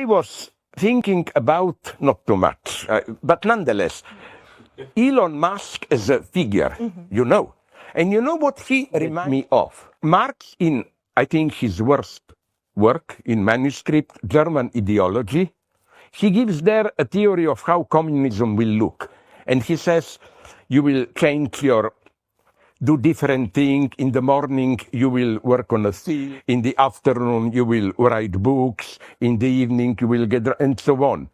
was thinking about, not too much, but nonetheless, Elon Musk as a figure, you know. And you know what he reminds me of? Marx, in, I think, his worst work in manuscript, German Ideology, he gives there a theory of how communism will look. And he says, you will change your, do different things. In the morning, you will work on a field. In the afternoon, you will write books. In the evening, you will get, and so on.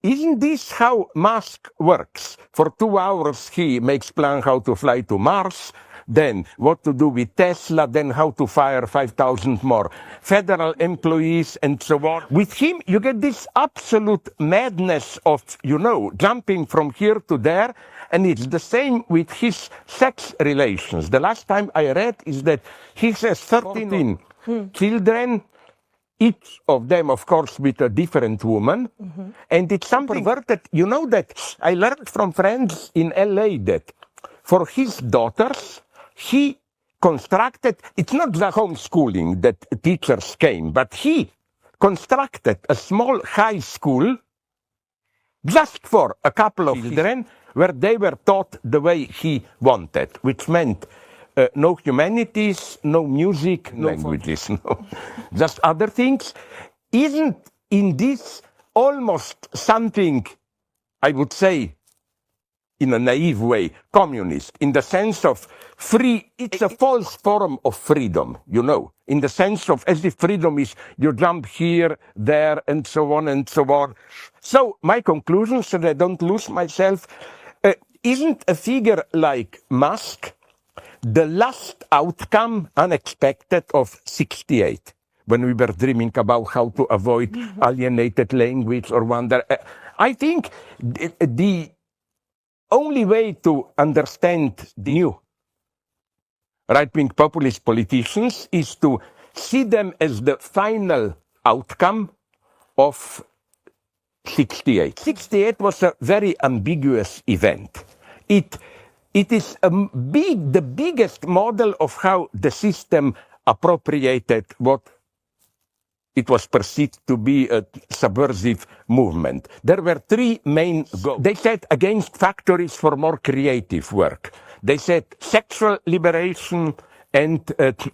Isn't this how Musk works? For 2 hours, he makes plan how to fly to Mars, then what to do with Tesla, then how to fire 5,000 more federal employees, and so on. With him, you get this absolute madness of, you know, jumping from here to there, and it's the same with his sex relations. The last time I read is that he has 13 children, each of them, of course, with a different woman. And it's something perverted. You know that I learned from friends in LA that for his daughters, he constructed, it's not the homeschooling that teachers came, but he constructed a small high school just for a couple of children where they were taught the way he wanted, which meant no humanities, no music, no languages, no, just other things. Isn't in this almost something, I would say, in a naive way, communist, in the sense of free? It's a false form of freedom, you know, in the sense of as if freedom is you jump here, there, and so on and so on. So my conclusion, so that I don't lose myself, isn't a figure like Musk the last outcome, unexpected, of 68, when we were dreaming about how to avoid alienated language or wonder? I think the only way to understand the new right-wing populist politicians is to see them as the final outcome of 68. 68 was a very ambiguous event. It is the biggest model of how the system appropriated what it was perceived to be a subversive movement. There were three main goals. They said against factories for more creative work. They said sexual liberation, and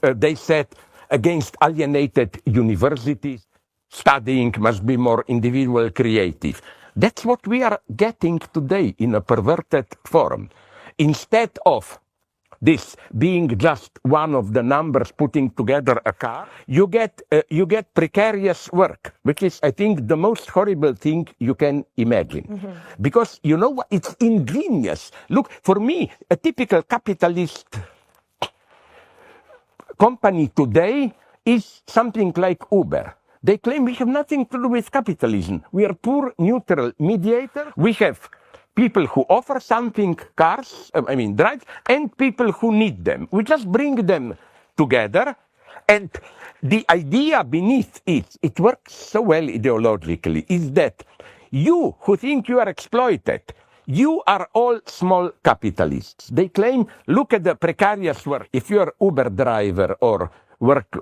they said against alienated universities. Studying must be more individual, creative. That's what we are getting today in a perverted form. Instead of this being just one of the numbers putting together a car, you get precarious work, which is, I think, the most horrible thing you can imagine. Because, you know what, it's ingenious. Look, for me, a typical capitalist company today is something like Uber. They claim we have nothing to do with capitalism. We are poor, neutral mediator. We have people who offer something, cars, drive, and people who need them. We just bring them together, and the idea beneath it works so well ideologically, is that you who think you are exploited, you are all small capitalists. They claim, look at the precarious work. If you're Uber driver or work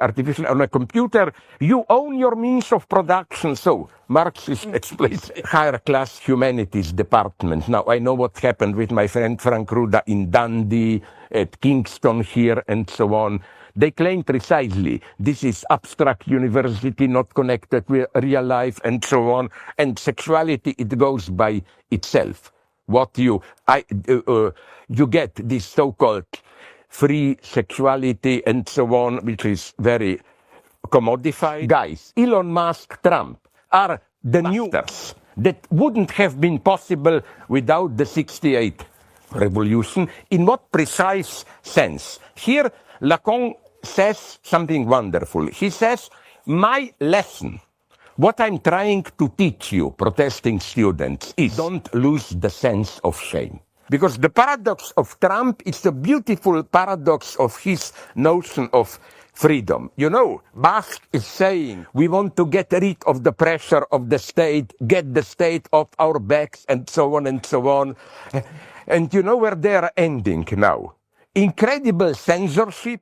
artificially on a computer, you own your means of production. So Marxist explains higher class humanities department. Now I know what happened with my friend Frank Ruda in Dundee, at Kingston here, and so on. They claim precisely this is abstract university, not connected with real life, and so on. And sexuality, it goes by itself. What you get this so-called free sexuality and so on, which is very commodified. Guys, Elon Musk, Trump are the new masters that wouldn't have been possible without the 68 revolution. In what precise sense? Here, Lacan says something wonderful. He says, my lesson, what I'm trying to teach you, protesting students, is don't lose the sense of shame. Because the paradox of Trump is a beautiful paradox of his notion of freedom. You know, Musk is saying, we want to get rid of the pressure of the state, get the state off our backs, and so on and so on. And you know where they're ending now? Incredible censorship,